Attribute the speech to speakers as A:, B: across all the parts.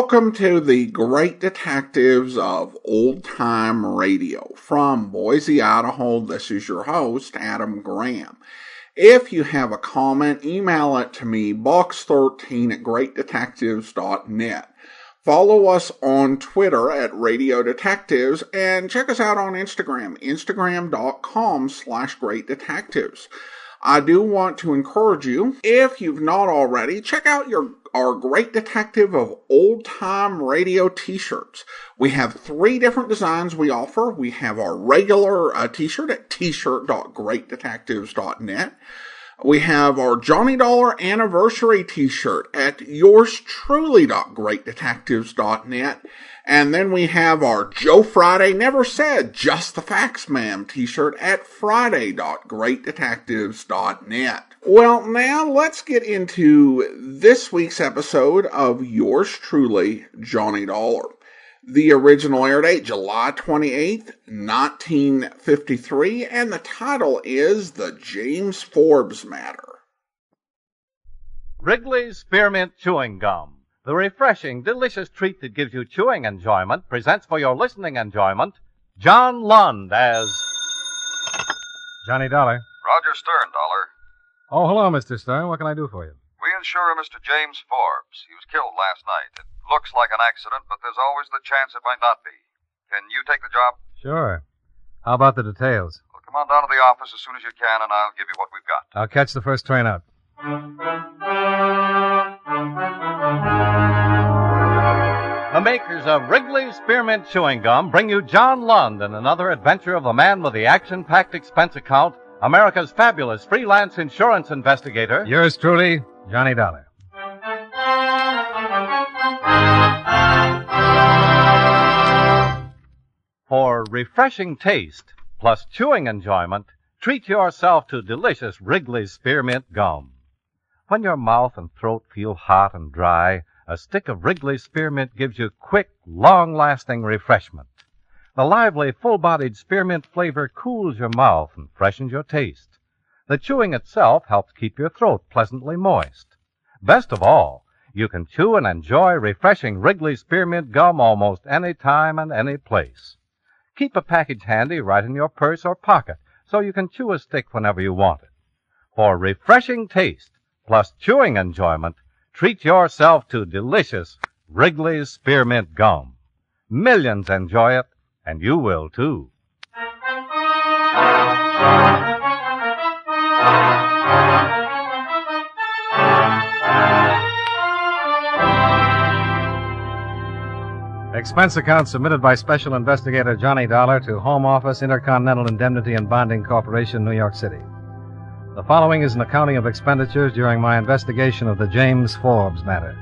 A: Welcome to the Great Detectives of Old Time Radio. From Boise, Idaho, this is your host, Adam Graham. If you have a comment, email it to me, box13@greatdetectives.net. Follow us on Twitter at Radio Detectives, and check us out on Instagram, instagram.com/greatdetectives. I do want to encourage you, if you've not already, check out our Great Detective of Old Time Radio t-shirts. We have 3 different designs we offer. We have our regular t-shirt at t-shirt.greatdetectives.net. We have our Johnny Dollar Anniversary t-shirt at yourstruly.greatdetectives.net. And then we have our Joe Friday Never Said, Just the Facts Ma'am t-shirt at friday.greatdetectives.net. Well, now let's get into this week's episode of Yours Truly, Johnny Dollar. The original air date, July 28th, 1953, and the title is The James Forbes Matter.
B: Wrigley's Spearmint Chewing Gum, the refreshing, delicious treat that gives you chewing enjoyment, presents for your listening enjoyment, John Lund as
C: Johnny Dollar.
D: Roger Stern, Dollar.
C: Oh, hello, Mr. Stern. What can I do for you?
D: We insure Mr. James Forbes. He was killed last night. It looks like an accident, but there's always the chance it might not be. Can you take the job?
C: Sure. How about the details?
D: Well, come on down to the office as soon as you can, and I'll give you what we've got.
C: I'll catch the first train out.
B: the makers of Wrigley's Spearmint Chewing Gum bring you John Lund in another adventure of the man with the action-packed expense account, America's fabulous freelance insurance investigator.
C: Yours truly, Johnny Dollar.
B: For refreshing taste plus chewing enjoyment, treat yourself to delicious Wrigley's Spearmint Gum. When your mouth and throat feel hot and dry, a stick of Wrigley's Spearmint gives you quick, long-lasting refreshment. The lively, full-bodied spearmint flavor cools your mouth and freshens your taste. The chewing itself helps keep your throat pleasantly moist. Best of all, you can chew and enjoy refreshing Wrigley's Spearmint Gum almost any time and any place. Keep a package handy right in your purse or pocket so you can chew a stick whenever you want it. For refreshing taste plus chewing enjoyment, treat yourself to delicious Wrigley's Spearmint Gum. Millions enjoy it, and you will too.
C: Expense account submitted by Special Investigator Johnny Dollar to Home Office, Intercontinental Indemnity and Bonding Corporation, New York City. The following is an accounting of expenditures during my investigation of the James Forbes matter.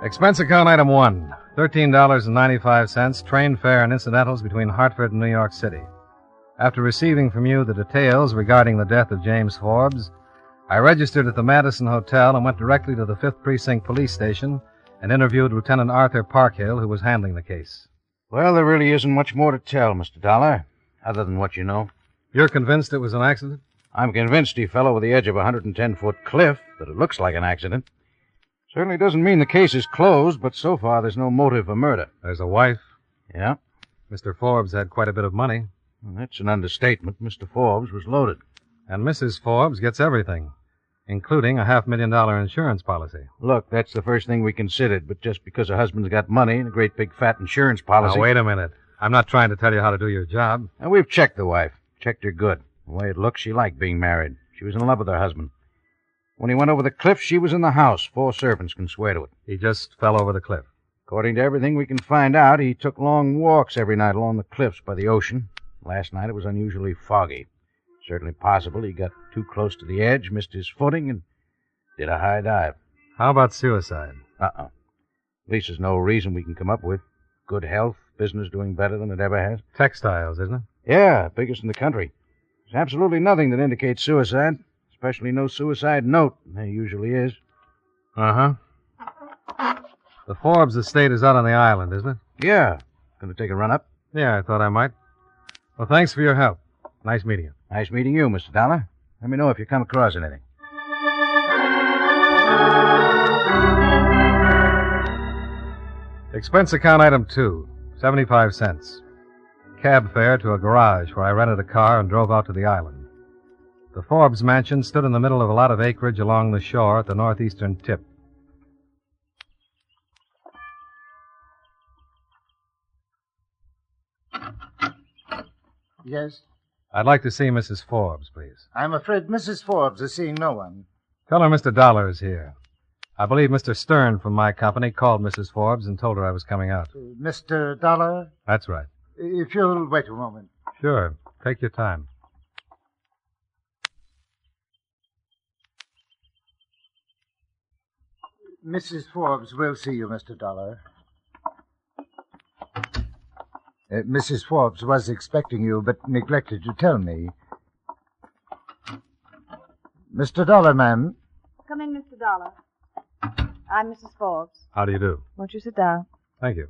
C: Expense account item 1, $13.95, train fare and incidentals between Hartford and New York City. After receiving from you the details regarding the death of James Forbes, I registered at the Madison Hotel and went directly to the 5th Precinct Police Station and interviewed Lieutenant Arthur Parkhill, who was handling the case.
E: Well, there really isn't much more to tell, Mr. Dollar, other than what you know.
C: You're convinced it was an accident?
E: I'm convinced he fell over the edge of a 110-foot cliff, that it looks like an accident. Certainly doesn't mean the case is closed, but so far there's no motive for murder.
C: There's a wife.
E: Yeah?
C: Mr. Forbes had quite a bit of money.
E: Well, that's an understatement. Mr. Forbes was loaded.
C: And Mrs. Forbes gets everything, including a $500,000 insurance policy.
E: Look, that's the first thing we considered, but just because a husband's got money and a great big fat insurance policy...
C: Now, wait a minute. I'm not trying to tell you how to do your job.
E: Now, we've checked the wife. Checked her good. The way it looks, she liked being married. She was in love with her husband. When he went over the cliff, she was in the house. 4 servants can swear to it.
C: He just fell over the cliff.
E: According to everything we can find out, he took long walks every night along the cliffs by the ocean. Last night it was unusually foggy. Certainly possible he got too close to the edge, missed his footing, and did a high dive.
C: How about suicide?
E: At least there's no reason we can come up with. Good health, business doing better than it ever has.
C: Textiles, isn't it?
E: Yeah, biggest in the country. There's absolutely nothing that indicates suicide, especially no suicide note. There usually is.
C: Uh-huh. The Forbes estate is out on the island, isn't it?
E: Yeah. Gonna take a run up?
C: Yeah, I thought I might. Well, thanks for your help. Nice meeting you.
E: Nice meeting you, Mr. Dollar. Let me know if you come across anything.
C: Expense account item 2, 75 cents. Cab fare to a garage where I rented a car and drove out to the island. The Forbes mansion stood in the middle of a lot of acreage along the shore at the northeastern tip.
E: Yes?
C: I'd like to see Mrs. Forbes, please.
E: I'm afraid Mrs. Forbes is seeing no one.
C: Tell her Mr. Dollar is here. I believe Mr. Stern from my company called Mrs. Forbes and told her I was coming out.
E: Mr. Dollar?
C: That's right.
E: If you'll wait a moment.
C: Sure. Take your time.
E: Mrs. Forbes will see you, Mr. Dollar. Mrs. Forbes was expecting you, but neglected to tell me. Mr. Dollar, ma'am.
F: Come in, Mr. Dollar. I'm Mrs. Forbes.
C: How do you do?
F: Won't you sit down?
C: Thank you.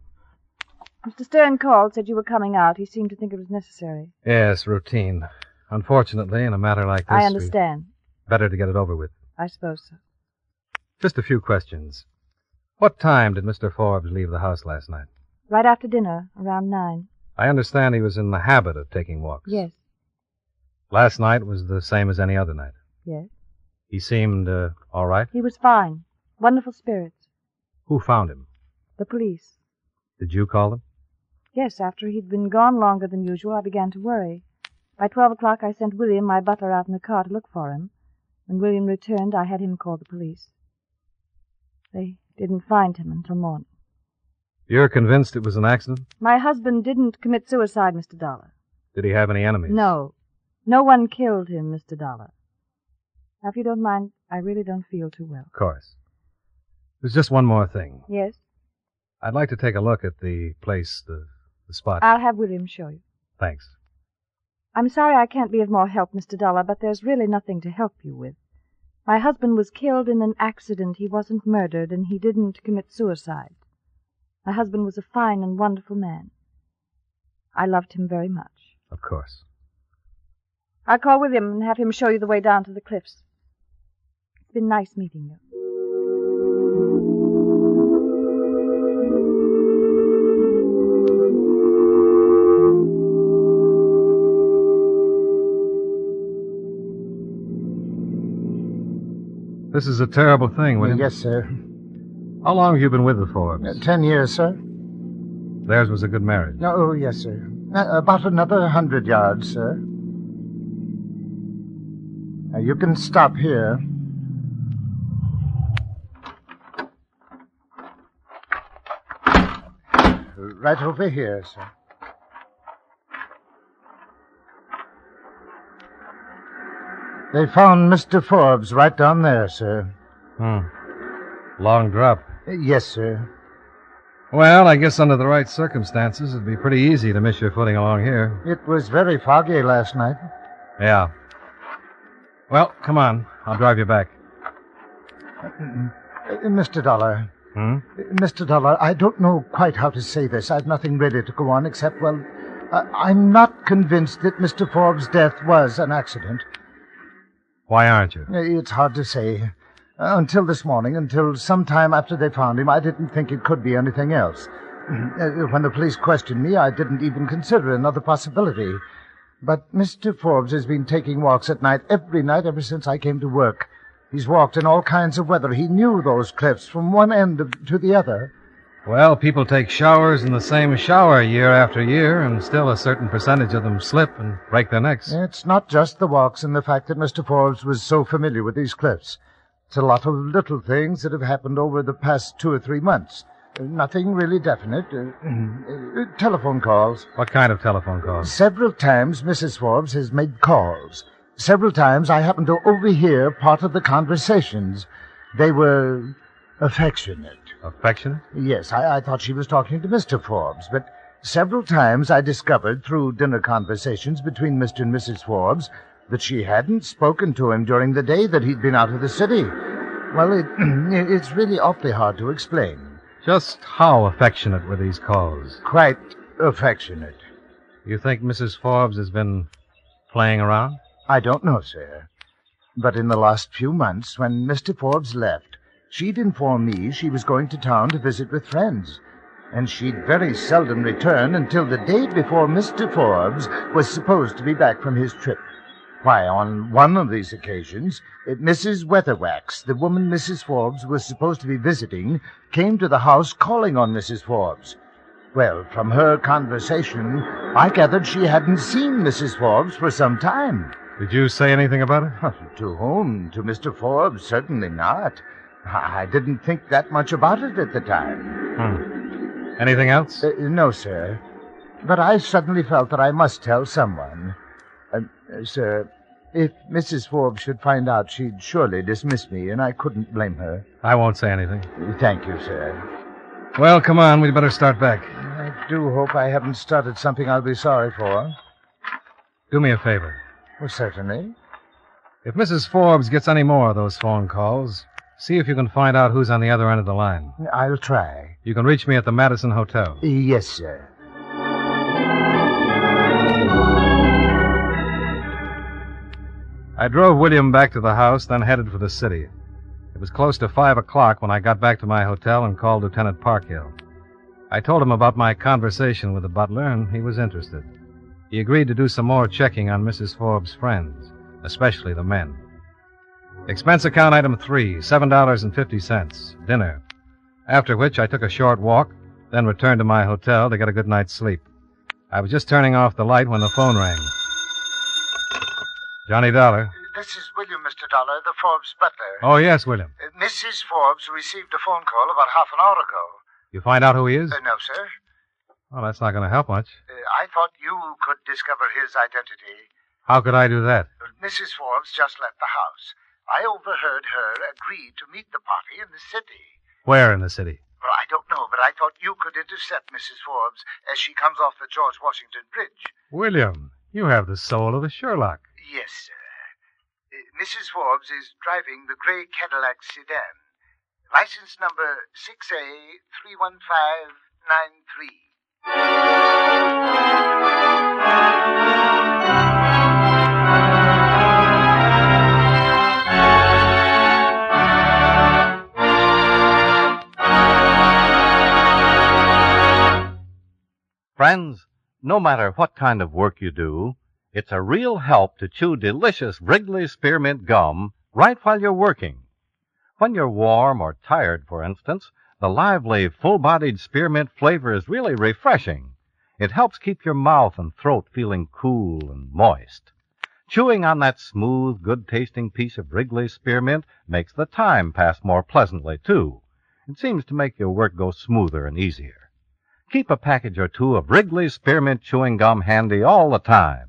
F: Mr. Stern called, said you were coming out. He seemed to think it was necessary.
C: Yes, routine. Unfortunately, in a matter like this,
F: I understand.
C: Better to get it over with.
F: I suppose so.
C: Just a few questions. What time did Mr. Forbes leave the house last night?
F: Right after dinner, around 9.
C: I understand he was in the habit of taking walks.
F: Yes.
C: Last night was the same as any other night.
F: Yes.
C: He seemed all right?
F: He was fine. Wonderful spirits.
C: Who found him?
F: The police.
C: Did you call them?
F: Yes, after he'd been gone longer than usual, I began to worry. By 12 o'clock, I sent William, my butler, out in the car to look for him. When William returned, I had him call the police. They didn't find him until morning.
C: You're convinced it was an accident?
F: My husband didn't commit suicide, Mr. Dollar.
C: Did he have any enemies?
F: No. No one killed him, Mr. Dollar. Now, if you don't mind, I really don't feel too well.
C: Of course. There's just one more thing.
F: Yes?
C: I'd like to take a look at the place, the spot.
F: I'll have William show you.
C: Thanks.
F: I'm sorry I can't be of more help, Mr. Dollar, but there's really nothing to help you with. My husband was killed in an accident. He wasn't murdered, and he didn't commit suicide. My husband was a fine and wonderful man. I loved him very much.
C: Of course.
F: I'll call William and have him show you the way down to the cliffs. It's been nice meeting you.
C: This is a terrible thing, William.
E: Yes, sir.
C: How long have you been with the Forbes?
E: 10 years, sir.
C: Theirs was a good marriage.
E: Oh, yes, sir. About another 100 yards, sir. You can stop here. Right over here, sir. They found Mr. Forbes right down there, sir.
C: Long drop.
E: Yes, sir.
C: Well, I guess under the right circumstances, it'd be pretty easy to miss your footing along here.
E: It was very foggy last night.
C: Yeah. Well, come on. I'll drive you back.
E: Mr. Dollar. Mr. Dollar, I don't know quite how to say this. I've nothing ready to go on except, well, I'm not convinced that Mr. Forbes' death was an accident.
C: Why aren't you?
E: It's hard to say. Until this morning, until sometime after they found him, I didn't think it could be anything else. When the police questioned me, I didn't even consider another possibility. But Mr. Forbes has been taking walks at night every night ever since I came to work. He's walked in all kinds of weather. He knew those cliffs from one end to the other.
C: Well, people take showers in the same shower year after year, and still a certain percentage of them slip and break their necks.
E: It's not just the walks and the fact that Mr. Forbes was so familiar with these cliffs. It's a lot of little things that have happened over the past 2 or 3 months. Nothing really definite. Telephone calls.
C: What kind of telephone calls?
E: Several times Mrs. Forbes has made calls. Several times I happened to overhear part of the conversations. They were affectionate.
C: Affectionate?
E: Yes, I thought she was talking to Mr. Forbes, but several times I discovered through dinner conversations between Mr. and Mrs. Forbes that she hadn't spoken to him during the day that he'd been out of the city. Well, it's really awfully hard to explain.
C: Just how affectionate were these calls?
E: Quite affectionate.
C: You think Mrs. Forbes has been playing around?
E: I don't know, sir. But in the last few months, when Mr. Forbes left, she'd informed me she was going to town to visit with friends.
G: and she'd very seldom return until the day before Mr. Forbes was supposed to be back from his trip. Why, on one of these occasions, Mrs. Weatherwax, the woman Mrs. Forbes was supposed to be visiting, came to the house calling on Mrs. Forbes. Well, from her conversation, I gathered she hadn't seen Mrs. Forbes for some time.
C: Did you say anything about it?
G: To whom? To Mr. Forbes? Certainly not. I didn't think that much about it at the time.
C: Anything else?
G: No, sir. But I suddenly felt that I must tell someone. Sir, if Mrs. Forbes should find out, she'd surely dismiss me, and I couldn't blame her.
C: I won't say anything.
G: Thank you, sir.
C: Well, come on. We'd better start back.
G: I do hope I haven't started something I'll be sorry for.
C: Do me a favor.
G: Well, certainly.
C: If Mrs. Forbes gets any more of those phone calls, see if you can find out who's on the other end of the line.
G: I'll try.
C: You can reach me at the Madison Hotel.
G: Yes, sir.
C: I drove William back to the house, then headed for the city. It was close to 5 o'clock when I got back to my hotel and called Lieutenant Parkhill. I told him about my conversation with the butler, and he was interested. He agreed to do some more checking on Mrs. Forbes' friends, especially the men. Expense account item 3, $7.50, dinner. After which I took a short walk, then returned to my hotel to get a good night's sleep. I was just turning off the light when the phone rang. Johnny Dollar.
G: This is William, Mr. Dollar, the Forbes butler.
C: Oh, yes, William.
G: Mrs. Forbes received a phone call about half an hour ago.
C: You find out who he is?
G: No, sir.
C: Well, that's not going to help much.
G: I thought you could discover his identity.
C: How could I do that?
G: Mrs. Forbes just left the house. I overheard her agree to meet the party in the city.
C: Where in the city?
G: Well, I don't know, but I thought you could intercept Mrs. Forbes as she comes off the George Washington Bridge.
C: William, you have the soul of a Sherlock.
G: Yes, sir. Mrs. Forbes is driving the gray Cadillac sedan. License number 6A31593.
B: Friends, no matter what kind of work you do, it's a real help to chew delicious Wrigley Spearmint gum right while you're working. When you're warm or tired, for instance, the lively, full-bodied spearmint flavor is really refreshing. It helps keep your mouth and throat feeling cool and moist. Chewing on that smooth, good-tasting piece of Wrigley Spearmint makes the time pass more pleasantly, too. It seems to make your work go smoother and easier. Keep a package or two of Wrigley Spearmint chewing gum handy all the time.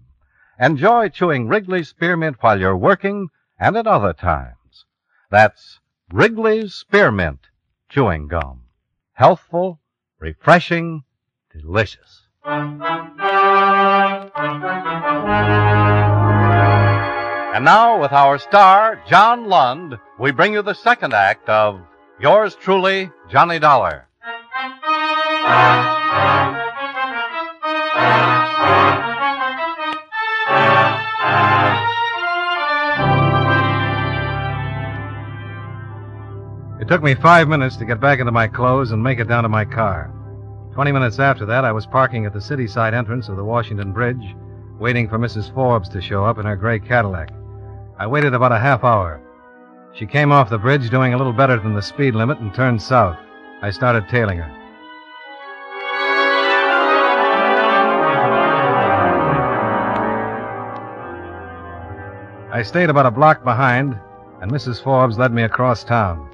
B: Enjoy chewing Wrigley Spearmint while you're working and at other times. That's Wrigley's Spearmint chewing gum. Healthful, refreshing, delicious. And now, with our star, John Lund, we bring you the second act of Yours Truly, Johnny Dollar.
C: It took me 5 minutes to get back into my clothes and make it down to my car. 20 minutes after that, I was parking at the city side entrance of the Washington Bridge, waiting for Mrs. Forbes to show up in her gray Cadillac. I waited about a half hour. She came off the bridge doing a little better than the speed limit and turned south. I started tailing her. I stayed about a block behind, and Mrs. Forbes led me across town.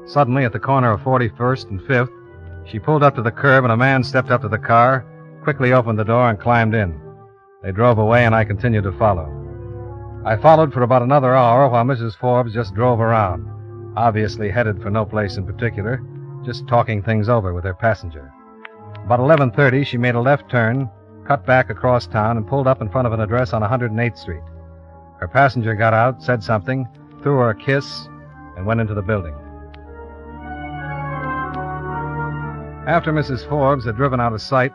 C: Suddenly, at the corner of 41st and 5th, she pulled up to the curb, and a man stepped up to the car, quickly opened the door, and climbed in. They drove away, and I continued to follow. I followed for about another hour while Mrs. Forbes just drove around, obviously headed for no place in particular, just talking things over with her passenger. About 11:30, she made a left turn, cut back across town, and pulled up in front of an address on 108th Street. Her passenger got out, said something, threw her a kiss, and went into the building. After Mrs. Forbes had driven out of sight,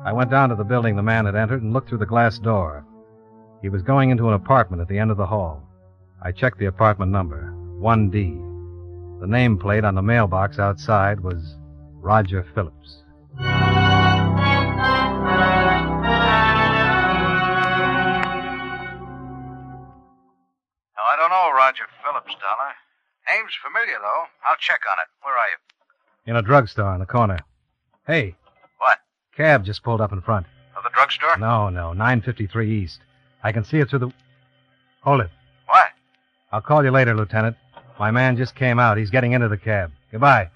C: I went down to the building the man had entered and looked through the glass door. He was going into an apartment at the end of the hall. I checked the apartment number, 1D. The nameplate on the mailbox outside was Roger Phillips.
E: Now, I don't know Roger Phillips, Dollar. Name's familiar, though. I'll check on it. Where are you?
C: In a drugstore in the corner. Hey.
E: What?
C: Cab just pulled up in front.
E: Of the drugstore?
C: No, 953 East. I can see it through the... Hold it.
E: What?
C: I'll call you later, Lieutenant. My man just came out. He's getting into the cab. Goodbye.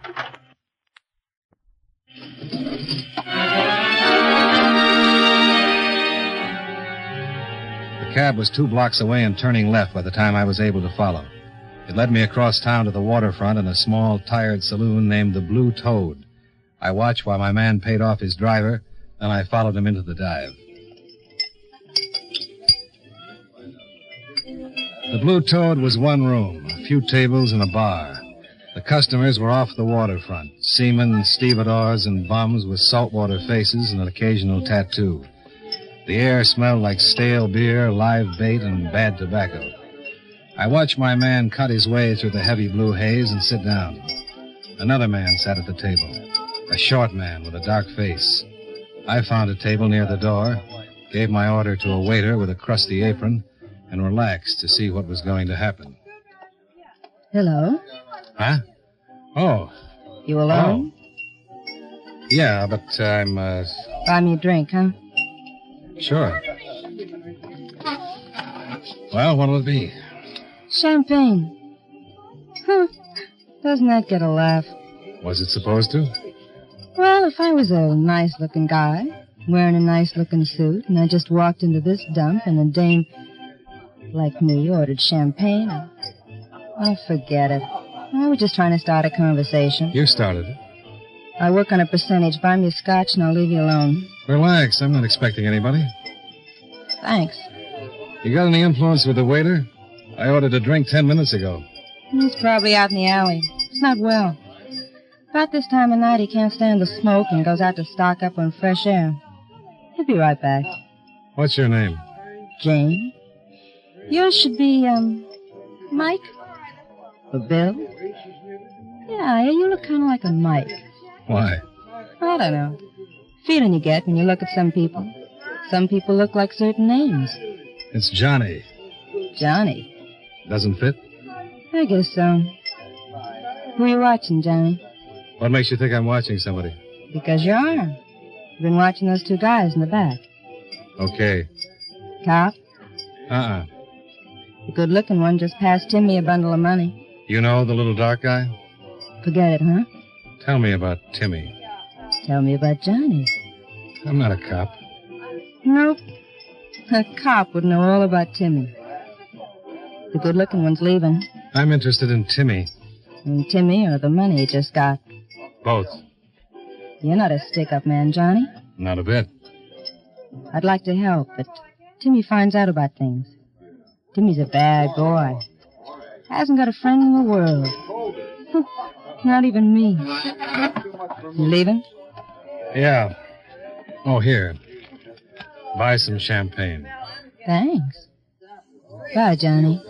C: The cab was 2 blocks away and turning left by the time I was able to follow. It led me across town to the waterfront in a small, tired saloon named the Blue Toad. I watched while my man paid off his driver, then I followed him into the dive. The Blue Toad was one room, a few tables and a bar. The customers were off the waterfront, seamen, stevedores, and bums with saltwater faces and an occasional tattoo. The air smelled like stale beer, live bait, and bad tobacco. I watched my man cut his way through the heavy blue haze and sit down. Another man sat at the table, a short man with a dark face. I found a table near the door, gave my order to a waiter with a crusty apron, and relaxed to see what was going to happen.
H: Hello?
C: Huh? Oh.
H: You alone?
C: Oh. Yeah, but I'm,
H: Buy me a drink, huh?
C: Sure. Well, what'll it be?
H: Champagne. Huh. Doesn't that get a laugh?
C: Was it supposed to?
H: Well, if I was a nice-looking guy, wearing a nice-looking suit, and I just walked into this dump and a dame like me ordered champagne, oh, forget it. I was just trying to start a conversation.
C: You started it.
H: I work on a percentage. Buy me a scotch and I'll leave you alone.
C: Relax. I'm not expecting anybody.
H: Thanks.
C: You got any influence with the waiter? I ordered a drink 10 minutes ago.
H: He's probably out in the alley. It's not well. About this time of night, he can't stand the smoke and goes out to stock up on fresh air. He'll be right back.
C: What's your name?
H: Jane. Yours should be, Mike? Or Bill? Yeah, you look kind of like a Mike.
C: Why?
H: I don't know. Feeling you get when you look at some people. Some people look like certain names.
C: It's Johnny.
H: Johnny?
C: Doesn't fit?
H: I guess so. Who are you watching, Johnny?
C: What makes you think I'm watching somebody?
H: Because you are. You've been watching those 2 guys in the back.
C: Okay.
H: Cop?
C: Uh-uh.
H: The good-looking one just passed Timmy a bundle of money.
C: You know the little dark guy?
H: Forget it, huh?
C: Tell me about Timmy.
H: Tell me about Johnny.
C: I'm not a cop.
H: Nope. A cop would know all about Timmy. The good-looking one's leaving.
C: I'm interested in Timmy.
H: And Timmy or the money he just got.
C: Both.
H: You're not a stick-up man, Johnny.
C: Not a bit.
H: I'd like to help, but Timmy finds out about things. Timmy's a bad boy. Hasn't got a friend in the world. Not even me. You leaving?
C: Yeah. Oh, here. Buy some champagne.
H: Thanks. Bye, Johnny.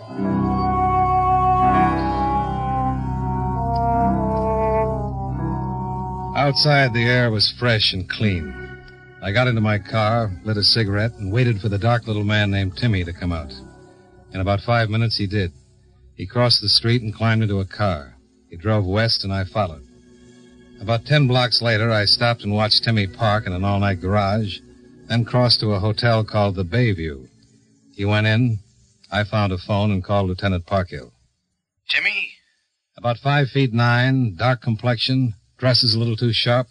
C: Outside, the air was fresh and clean. I got into my car, lit a cigarette, and waited for the dark little man named Timmy to come out. In about 5 minutes, he did. He crossed the street and climbed into a car. He drove west, and I followed. About 10 blocks later, I stopped and watched Timmy park in an all-night garage, then crossed to a hotel called the Bayview. He went in. I found a phone and called Lieutenant Parkhill.
E: Timmy?
C: About 5'9", dark complexion, dresses a little too sharp.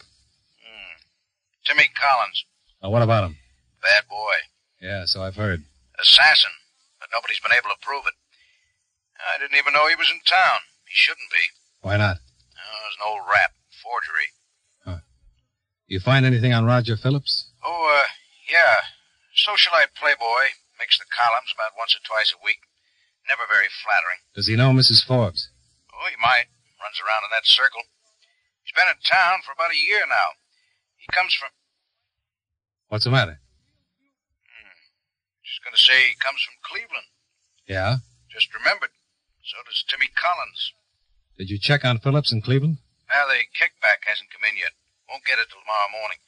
E: Timmy Collins.
C: Oh, what about him?
E: Bad boy.
C: Yeah, so I've heard.
E: Assassin, but nobody's been able to prove it. I didn't even know he was in town. He shouldn't be.
C: Why not?
E: Oh, it was an old rap. Forgery.
C: Huh. You find anything on Roger Phillips?
E: Oh, yeah. Socialite playboy. Makes the columns about once or twice a week. Never very flattering.
C: Does he know Mrs. Forbes?
E: Oh, he might. Runs around in that circle. He's been in town for about a year now. He comes from...
C: What's the matter?
E: Just going to say he comes from Cleveland.
C: Yeah?
E: Just remembered. So does Timmy Collins.
C: Did you check on Phillips in Cleveland?
E: Well, the kickback hasn't come in yet. Won't get it till tomorrow morning.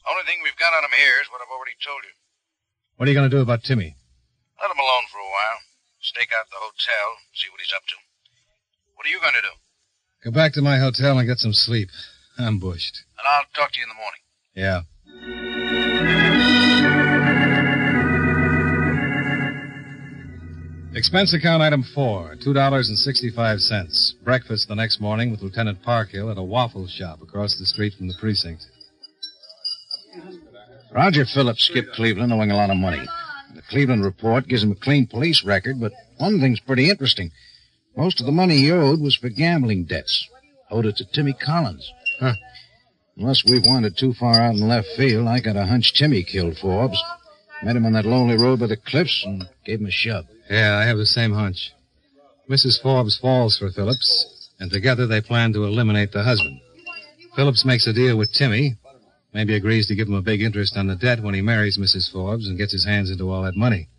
E: Only thing we've got on him here is what I've already told you.
C: What are you going to do about Timmy?
E: Let him alone for a while. Stake out the hotel, see what he's up to. What are you going to do?
C: Go back to my hotel and get some sleep. I'm bushed.
E: And I'll talk to you in the morning.
C: Yeah. Expense account item 4, $2.65. Breakfast the next morning with Lieutenant Parkhill at a waffle shop across the street from the precinct.
E: Roger Phillips skipped Cleveland owing a lot of money. The Cleveland report gives him a clean police record, but one thing's pretty interesting. Most of the money he owed was for gambling debts. Owed it to Timmy Collins.
C: Huh.
E: Unless we've wandered too far out in left field, I got a hunch Timmy killed Forbes. Met him on that lonely road by the cliffs and gave him a shove.
C: Yeah, I have the same hunch. Mrs. Forbes falls for Phillips, and together they plan to eliminate the husband. Phillips makes a deal with Timmy, maybe agrees to give him a big interest on the debt when he marries Mrs. Forbes and gets his hands into all that money.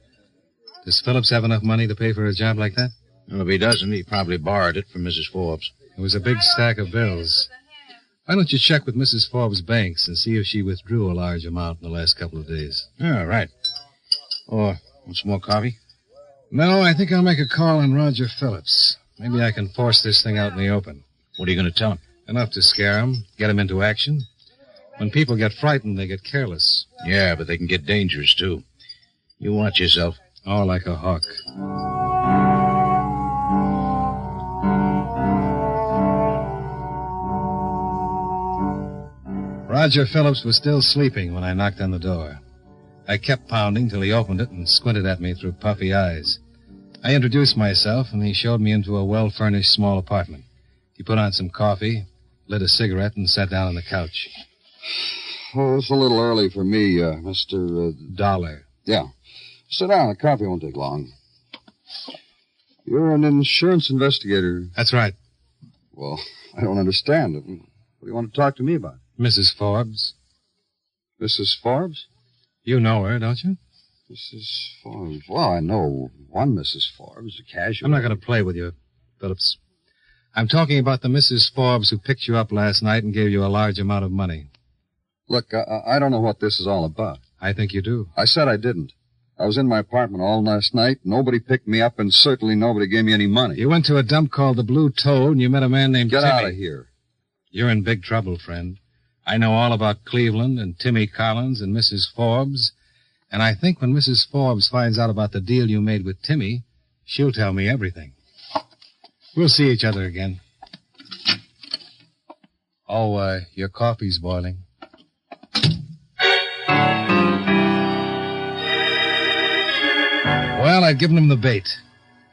C: Does Phillips have enough money to pay for a job like that?
E: Well, if he doesn't, he probably borrowed it from Mrs. Forbes.
C: It was a big stack of bills. Why don't you check with Mrs. Forbes' banks and see if she withdrew a large amount in the last couple of days?
E: Yeah, right. Or, want some more coffee?
C: No, I think I'll make a call on Roger Phillips. Maybe I can force this thing out in the open.
E: What are you going to tell him?
C: Enough to scare him, get him into action. When people get frightened, they get careless.
E: Yeah, but they can get dangerous, too. You watch yourself.
C: Oh, like a hawk. Roger Phillips was still sleeping when I knocked on the door. I kept pounding till he opened it and squinted at me through puffy eyes. I introduced myself, and he showed me into a well-furnished small apartment. He put on some coffee, lit a cigarette, and sat down on the couch.
I: Oh, it's a little early for me, Mr.
C: Dollar.
I: Yeah. Sit down. The coffee won't take long. You're an insurance investigator.
C: That's right.
I: Well, I don't understand. What do you want to talk to me about?
C: Mrs. Forbes.
I: Mrs. Forbes?
C: You know her, don't you?
I: Mrs. Forbes. Well, I know one Mrs. Forbes, a casual.
C: I'm not going to play with you, Phillips. I'm talking about the Mrs. Forbes who picked you up last night and gave you a large amount of money.
I: Look, I don't know what this is all about.
C: I think you do.
I: I said I didn't. I was in my apartment all last night. Nobody picked me up, and certainly nobody gave me any money.
C: You went to a dump called the Blue Toad, and you met a man named
I: Get
C: Timmy.
I: out of here.
C: You're in big trouble, friend. I know all about Cleveland and Timmy Collins and Mrs. Forbes, and I think when Mrs. Forbes finds out about the deal you made with Timmy, she'll tell me everything. We'll see each other again. Oh, your coffee's boiling. Well, I'd given him the bait.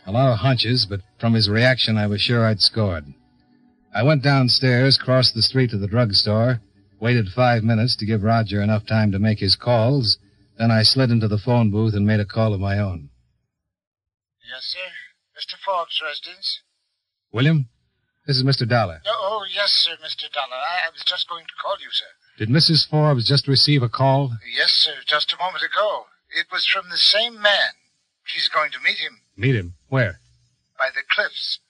C: A lot of hunches, but from his reaction, I was sure I'd scored. I went downstairs, crossed the street to the drugstore, waited 5 minutes to give Roger enough time to make his calls, then I slid into the phone booth and made a call of my own.
J: Yes, sir. Mr. Forbes' residence.
C: William, this is Mr. Dollar.
J: Oh, yes, sir, Mr. Dollar. I was just going to call you, sir.
C: Did Mrs. Forbes just receive a call?
J: Yes, sir, just a moment ago. It was from the same man. She's going to meet him.
C: Meet him? Where?
J: By the cliffs.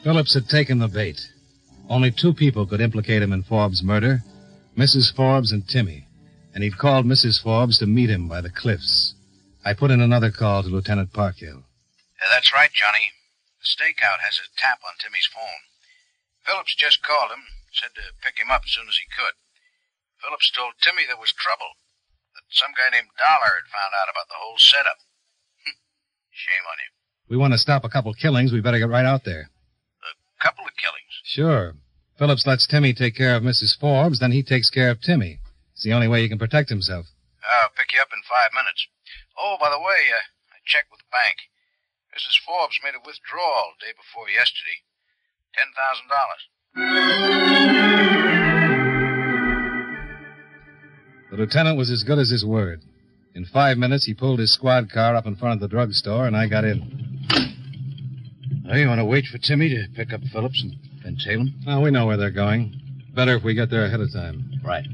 C: Phillips had taken the bait. Only 2 people could implicate him in Forbes' murder, Mrs. Forbes and Timmy, and he'd called Mrs. Forbes to meet him by the cliffs. I put in another call to Lieutenant Parkhill.
E: That's right, Johnny. The stakeout has a tap on Timmy's phone. Phillips just called him, said to pick him up as soon as he could. Phillips told Timmy there was trouble, that some guy named Dollar had found out about the whole setup. Shame on you.
C: We want to stop a couple killings. We better get right out there.
E: A couple of killings?
C: Sure. Phillips lets Timmy take care of Mrs. Forbes, then he takes care of Timmy. It's the only way he can protect himself.
E: I'll pick you up in 5 minutes. Oh, by the way, I checked with the bank. Mrs. Forbes made a withdrawal the day before yesterday. $10,000.
C: The lieutenant was as good as his word. In 5 minutes, he pulled his squad car up in front of the drugstore, and I got in.
E: Well, you want to wait for Timmy to pick up Phillips and tail him?
C: Oh, we know where they're going. Better if we get there ahead of time.
E: Right.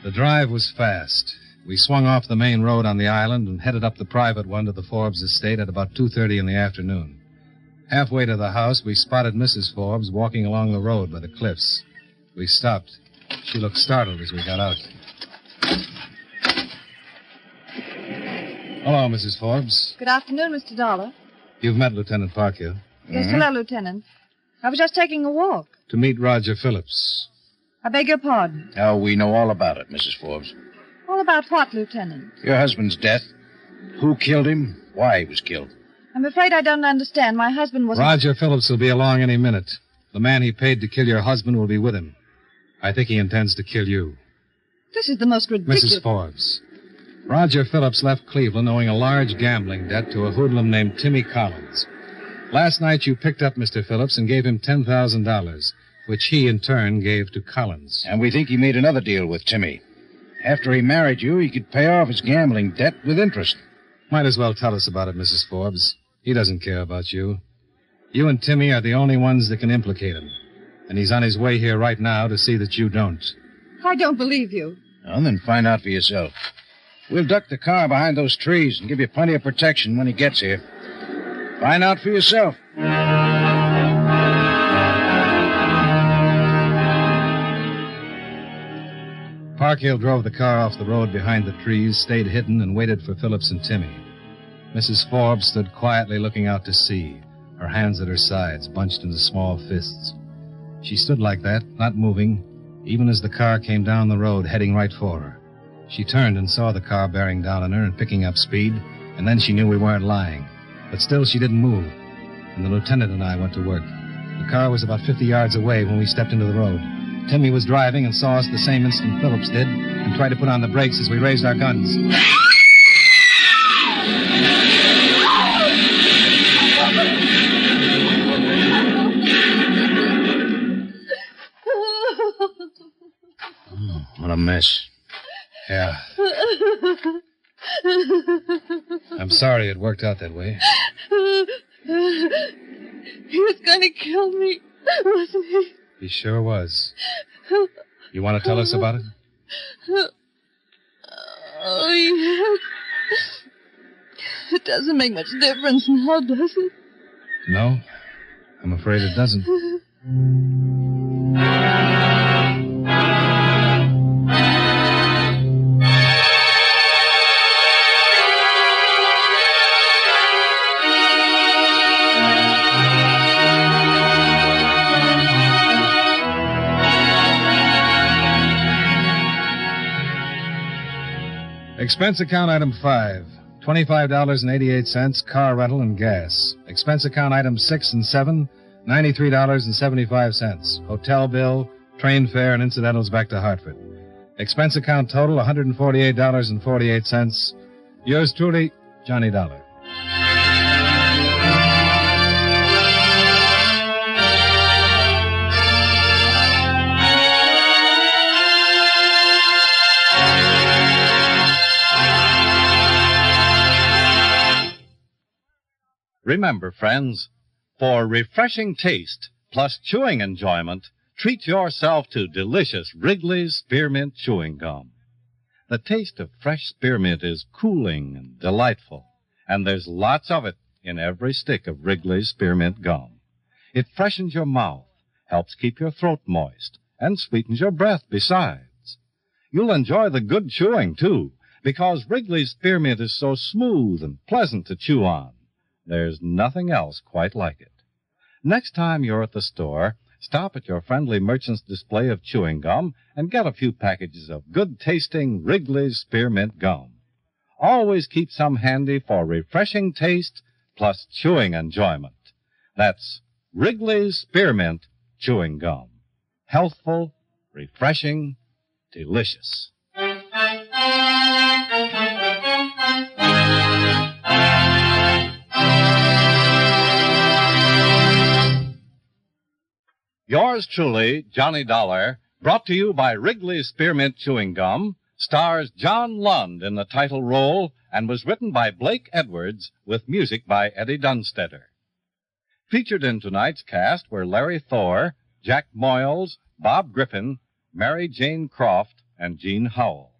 C: The drive was fast. We swung off the main road on the island and headed up the private one to the Forbes estate at about 2:30 in the afternoon. Halfway to the house, we spotted Mrs. Forbes walking along the road by the cliffs. We stopped. She looked startled as we got out. Hello, Mrs. Forbes.
F: Good afternoon, Mr. Dollar.
C: You've met Lieutenant Parkhill.
F: Yes, hello, Lieutenant. I was just taking a walk.
C: To meet Roger Phillips.
F: I beg your pardon.
E: Oh, we know all about it, Mrs. Forbes.
F: All about what, Lieutenant?
E: Your husband's death. Who killed him? Why he was killed.
F: I'm afraid I don't understand. My husband was...
C: Roger Phillips will be along any minute. The man he paid to kill your husband will be with him. I think he intends to kill you.
F: This is the most ridiculous...
C: Mrs. Forbes. Roger Phillips left Cleveland owing a large gambling debt to a hoodlum named Timmy Collins. Last night you picked up Mr. Phillips and gave him $10,000, which he in turn gave to Collins.
E: And we think he made another deal with Timmy. After he married you, he could pay off his gambling debt with interest.
C: Might as well tell us about it, Mrs. Forbes. He doesn't care about you. You and Timmy are the only ones that can implicate him. And he's on his way here right now to see that you don't.
F: I don't believe you.
E: Well, then find out for yourself. We'll duck the car behind those trees and give you plenty of protection when he gets here. Find out for yourself.
C: Parkhill drove the car off the road behind the trees, stayed hidden, and waited for Phillips and Timmy. Mrs. Forbes stood quietly looking out to sea, her hands at her sides, bunched into small fists. She stood like that, not moving, even as the car came down the road, heading right for her. She turned and saw the car bearing down on her and picking up speed, and then she knew we weren't lying. But still, she didn't move, and the lieutenant and I went to work. The car was about 50 yards away when we stepped into the road. Timmy was driving and saw us the same instant Phillips did and tried to put on the brakes as we raised our guns.
E: Oh, what a mess.
C: Yeah. I'm sorry it worked out that way.
F: He was going to kill me, wasn't he?
C: He sure was. You want to tell us about it?
F: Oh, yes. It doesn't make much difference now, does it?
C: No, I'm afraid it doesn't. Expense account item 5, $25.88, car rental and gas. Expense account items 6 and 7, $93.75. Hotel bill, train fare, and incidentals back to Hartford. Expense account total, $148.48. Yours truly, Johnny Dollar.
B: Remember, friends, for refreshing taste plus chewing enjoyment, treat yourself to delicious Wrigley's Spearmint Chewing Gum. The taste of fresh spearmint is cooling and delightful, and there's lots of it in every stick of Wrigley's Spearmint Gum. It freshens your mouth, helps keep your throat moist, and sweetens your breath besides. You'll enjoy the good chewing, too, because Wrigley's Spearmint is so smooth and pleasant to chew on. There's nothing else quite like it. Next time you're at the store, stop at your friendly merchant's display of chewing gum and get a few packages of good-tasting Wrigley's Spearmint Gum. Always keep some handy for refreshing taste plus chewing enjoyment. That's Wrigley's Spearmint Chewing Gum. Healthful, refreshing, delicious. Yours truly, Johnny Dollar, brought to you by Wrigley's Spearmint Chewing Gum, stars John Lund in the title role and was written by Blake Edwards with music by Eddie Dunstetter. Featured in tonight's cast were Larry Thor, Jack Moyles, Bob Griffin, Mary Jane Croft, and Gene Howell.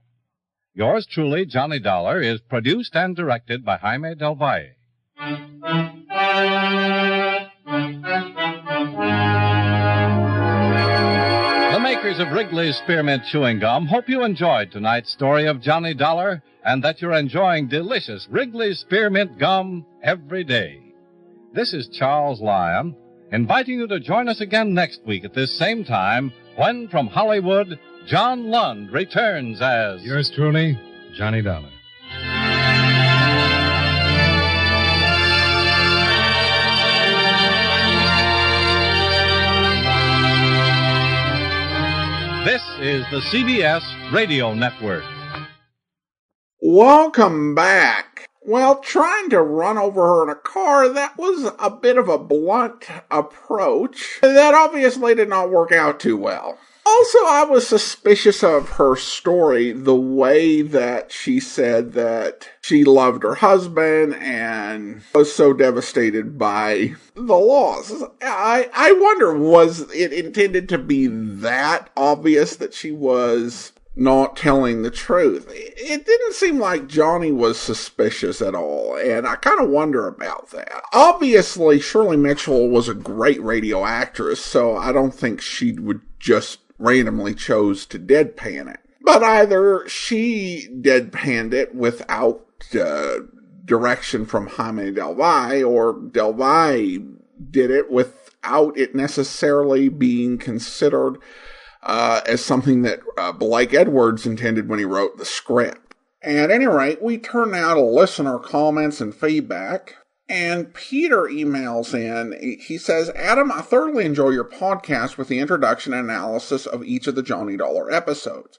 B: Yours truly, Johnny Dollar, is produced and directed by Jaime Del Valle. The makers of Wrigley's Spearmint Chewing Gum hope you enjoyed tonight's story of Johnny Dollar and that you're enjoying delicious Wrigley's Spearmint Gum every day. This is Charles Lyon, inviting you to join us again next week at this same time when, from Hollywood, John Lund returns as...
C: Yours truly, Johnny Dollar.
B: This is the CBS Radio Network.
A: Welcome back. Well, trying to run over her in a car, that was a bit of a blunt approach. That obviously did not work out too well. Also, I was suspicious of her story, the way that she said that she loved her husband and was so devastated by the loss. I wonder, was it intended to be that obvious that she was not telling the truth? It didn't seem like Johnny was suspicious at all, and I kind of wonder about that. Obviously, Shirley Mitchell was a great radio actress, so I don't think she would just randomly chose to deadpan it. But either she deadpanned it without direction from Jaime Del Valle, or Del Valle did it without it necessarily being considered as something that Blake Edwards intended when he wrote the script. At any rate, we turn now to listener comments and feedback. And Peter emails in. He says, Adam, I thoroughly enjoy your podcast with the introduction and analysis of each of the Johnny Dollar episodes.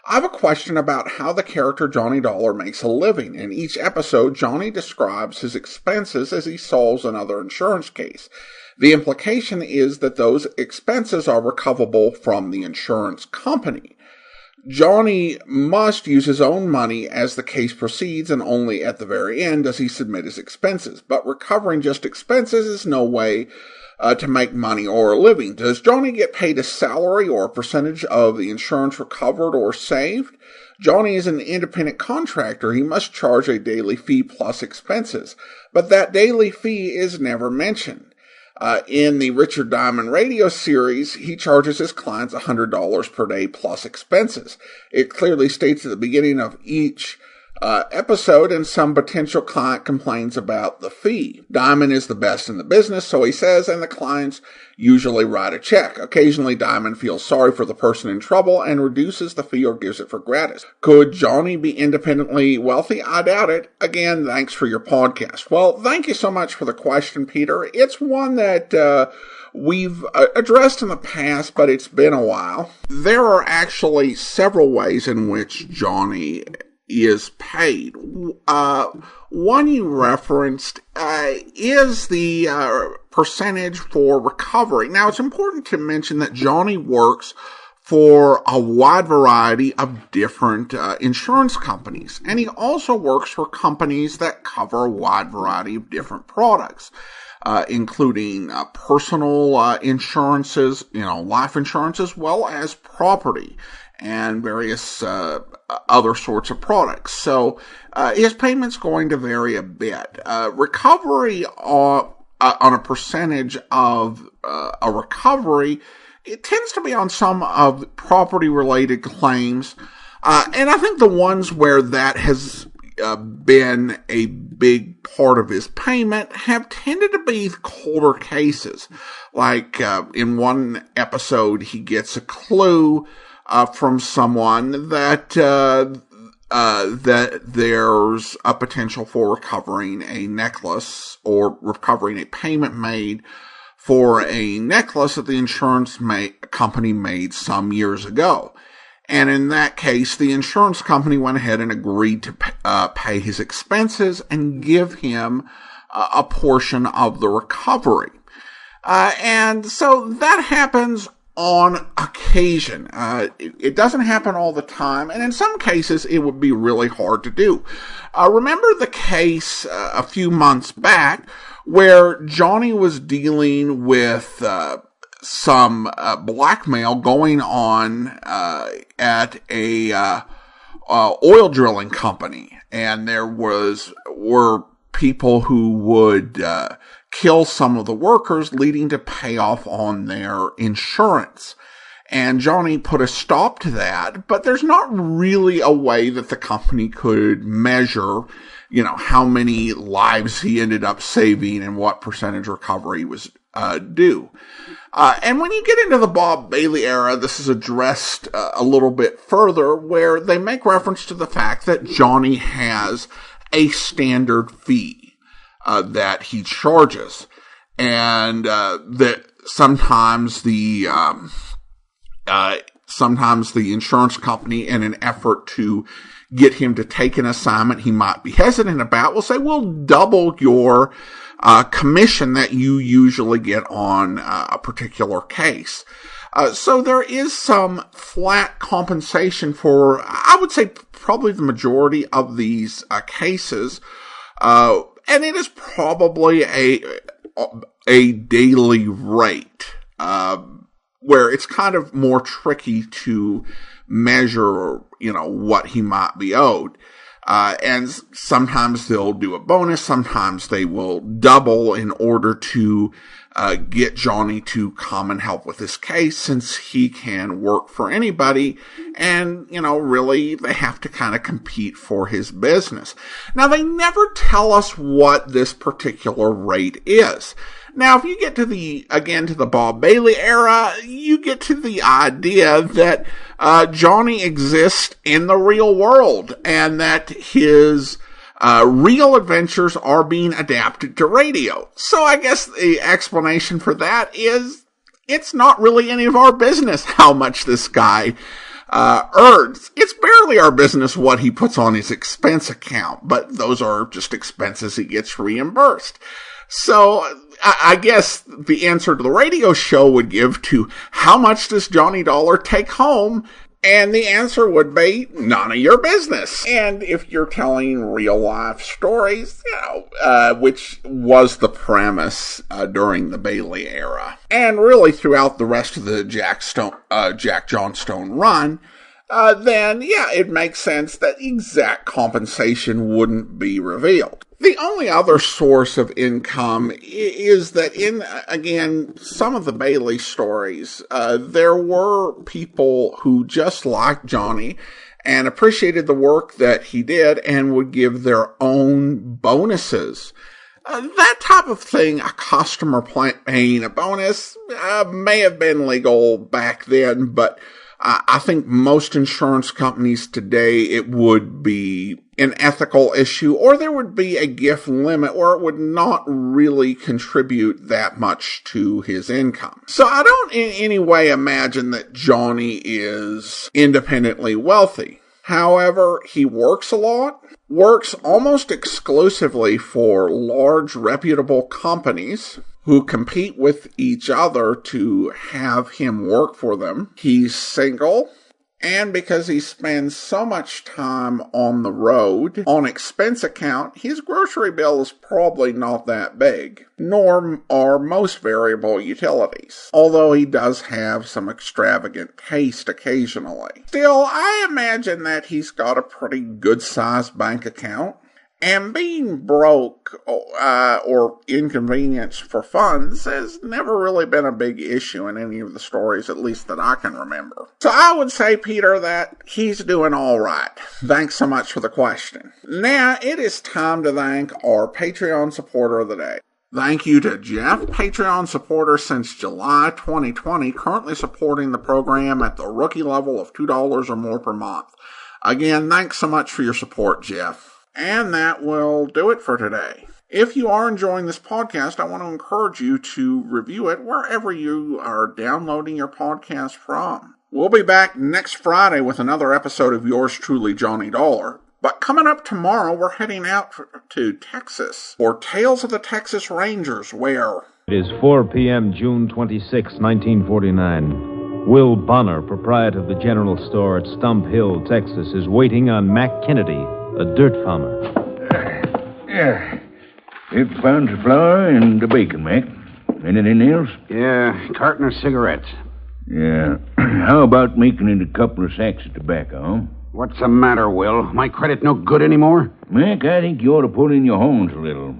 A: I have a question about how the character Johnny Dollar makes a living. In each episode, Johnny describes his expenses as he solves another insurance case. The implication is that those expenses are recoverable from the insurance company. Johnny must use his own money as the case proceeds, and only at the very end does he submit his expenses. But recovering just expenses is no way to make money or a living. Does Johnny get paid a salary or a percentage of the insurance recovered or saved? Johnny is an independent contractor. He must charge a daily fee plus expenses. But that daily fee is never mentioned. In the Richard Diamond radio series, he charges his clients $100 per day plus expenses. It clearly states at the beginning of each episode, and some potential client complains about the fee. Diamond is the best in the business, so he says, and the clients usually write a check. Occasionally, Diamond feels sorry for the person in trouble and reduces the fee or gives it for gratis. Could Johnny be independently wealthy? I doubt it. Again, thanks for your podcast. Well, thank you so much for the question, Peter. It's one that we've addressed in the past, but it's been a while. There are actually several ways in which Johnny is paid. One you referenced is the percentage for recovery. Now, it's important to mention that Johnny works for a wide variety of different insurance companies, and he also works for companies that cover a wide variety of different products, including personal insurances, life insurance, as well as property and various other sorts of products. So his payment's going to vary a bit. Recovery on a percentage of a recovery, it tends to be on some of property-related claims. And I think the ones where that has been a big part of his payment have tended to be colder cases. Like in one episode, he gets a clue from someone that there's a potential for recovering a necklace or recovering a payment made for a necklace that the insurance company made some years ago. And in that case, the insurance company went ahead and agreed to pay his expenses and give him a portion of the recovery. And so that happens on occasion. It doesn't happen all the time, and in some cases it would be really hard to do. Remember the case a few months back where Johnny was dealing with some blackmail going on at a oil drilling company, and there were people who would kill some of the workers, leading to payoff on their insurance. And Johnny put a stop to that, but there's not really a way that the company could measure, how many lives he ended up saving and what percentage recovery was due. And when you get into the Bob Bailey era, this is addressed a little bit further, where they make reference to the fact that Johnny has a standard fee that he charges, and that sometimes the insurance company, in an effort to get him to take an assignment he might be hesitant about, will say, we'll double your commission that you usually get on a particular case. So there is some flat compensation for, I would say, probably the majority of these cases. And it is probably a daily rate, where it's kind of more tricky to measure, what he might be owed. And sometimes they'll do a bonus. Sometimes they will double in order to get Johnny to come and help with this case, since he can work for anybody. And, really they have to kind of compete for his business. Now, they never tell us what this particular rate is. Now, if you get to the Bob Bailey era, you get to the idea that Johnny exists in the real world, and that his real adventures are being adapted to radio. So I guess the explanation for that is it's not really any of our business how much this guy earns. It's barely our business what he puts on his expense account, but those are just expenses he gets reimbursed. So I guess the answer to the radio show would give to how much does Johnny Dollar take home? And the answer would be none of your business. And if you're telling real life stories, which was the premise during the Bailey era, and really throughout the rest of the Jack Johnstone run, then it makes sense that exact compensation wouldn't be revealed. The only other source of income is that in, again, some of the Bailey stories, there were people who just liked Johnny and appreciated the work that he did and would give their own bonuses. That type of thing, a customer paying a bonus, may have been legal back then, but I think most insurance companies today, it would be an ethical issue, or there would be a gift limit where it would not really contribute that much to his income. So I don't in any way imagine that Johnny is independently wealthy. However, he works a lot, works almost exclusively for large reputable companies who compete with each other to have him work for them. He's single, and because he spends so much time on the road, on expense account, his grocery bill is probably not that big, nor are most variable utilities, although he does have some extravagant taste occasionally. Still, I imagine that he's got a pretty good-sized bank account, and being broke or inconvenienced for funds has never really been a big issue in any of the stories, at least that I can remember. So I would say, Peter, that he's doing all right. Thanks so much for the question. Now it is time to thank our Patreon supporter of the day. Thank you to Jeff, Patreon supporter since July 2020, currently supporting the program at the rookie level of $2 or more per month. Again, thanks so much for your support, Jeff. And that will do it for today. If you are enjoying this podcast, I want to encourage you to review it wherever you are downloading your podcast from. We'll be back next Friday with another episode of yours truly, Johnny Dollar. But coming up tomorrow, we're heading out to Texas for Tales of the Texas Rangers, where...
K: It is 4 p.m., June 26, 1949. Will Bonner, proprietor of the general store at Stump Hill, Texas, is waiting on Mac Kennedy, a dirt farmer.
L: Yeah. 50 pounds of flour and the bacon, Mac. Anything else?
M: Yeah, carton of cigarettes.
L: Yeah. How about making it a couple of sacks of tobacco, huh?
M: What's the matter, Will? My credit no good anymore?
L: Mac, I think you ought to pull in your horns a little.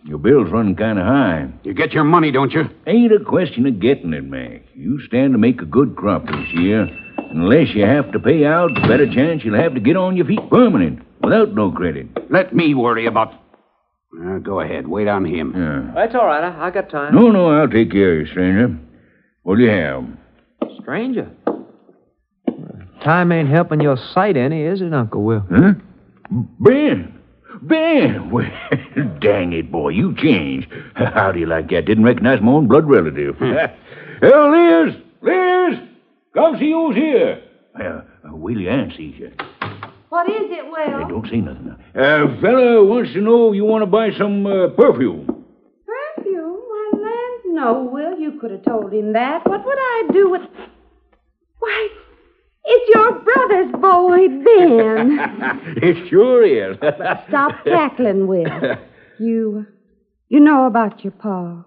L: Your bill's running kind of high.
M: You get your money, don't you?
L: Ain't a question of getting it, Mac. You stand to make a good crop this year. Unless you have to pay out, the better chance you'll have to get on your feet permanent, without no credit.
M: Let me worry about... go ahead. Wait on him.
L: Yeah.
N: That's all right. I got time.
L: No, I'll take care of you, stranger. What'll you have?
N: Stranger? Time ain't helping your sight any, is it, Uncle Will?
L: Huh? Ben! Well, dang it, boy, you changed. How do you like that? Didn't recognize my own blood relative. Oh, Liz! Come see who's here. Willie Ann sees you.
O: What is it, Will?
L: Don't say nothing. Fella wants to know you want to buy some perfume.
O: Perfume? Why, land, no, Will. You could have told him that. What would I do with... Why, it's your brother's boy, Ben.
L: It sure is.
O: Stop cackling, Will. You know about your pa.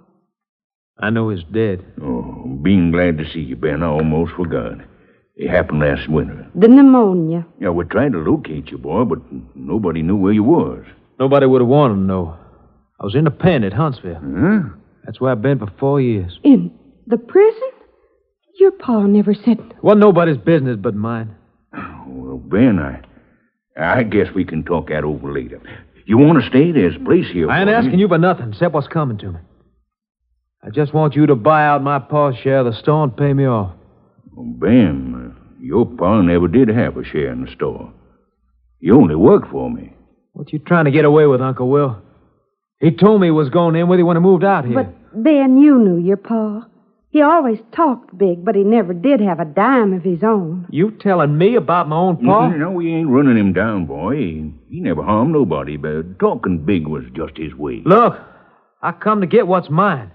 N: I know he's dead.
L: Oh, being glad to see you, Ben. I almost forgot. It happened last winter.
O: The pneumonia.
L: Yeah, we tried to locate you, boy, but nobody knew where you was.
N: Nobody would have wanted to know. I was in the pen at Huntsville.
L: Huh?
N: That's where I've been for 4 years.
O: In the prison? Your pa never said...
N: Wasn't nobody's business but mine.
L: Well, Ben, I guess we can talk that over later. You want to stay? There's a place here.
N: I ain't asking you for nothing, except what's coming to me. I just want you to buy out my pa's share of the store and pay me off.
L: Well, Ben, your pa never did have a share in the store. You only worked for me.
N: What you trying to get away with, Uncle Will? He told me he was going in with you when he moved out here.
O: But, Ben, you knew your pa. He always talked big, but he never did have a dime of his own.
N: You telling me about my own pa?
L: No, we ain't running him down, boy. He never harmed nobody, but talking big was just his way.
N: Look, I come to get what's mine.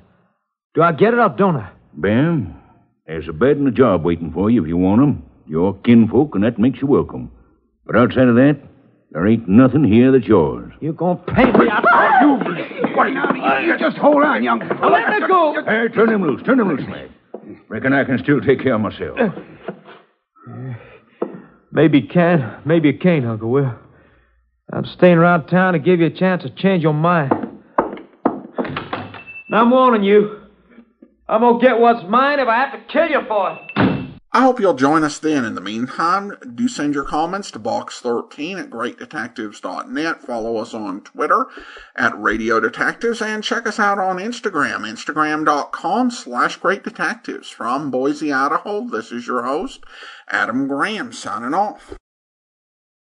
N: Do I get it or don't I?
L: Ben, there's a bed and a job waiting for you if you want 'em. You're kinfolk, and that makes you welcome. But outside of that, there ain't nothing here that's yours.
N: You're going to pay me out for you.
M: What? You just hold on, young...
N: Let me go.
L: Hey, turn him loose, Mac. Reckon I can still take care of myself.
N: Maybe you can, maybe you can't, Uncle Will. I'm staying around town to give you a chance to change your mind. Now, I'm warning you. I'm going to get what's mine if I have to kill you for it.
A: I hope you'll join us then. In the meantime, do send your comments to box13 at greatdetectives.net. Follow us on Twitter at Radio Detectives and check us out on Instagram, instagram.com/greatdetectives. From Boise, Idaho, this is your host, Adam Graham, signing off.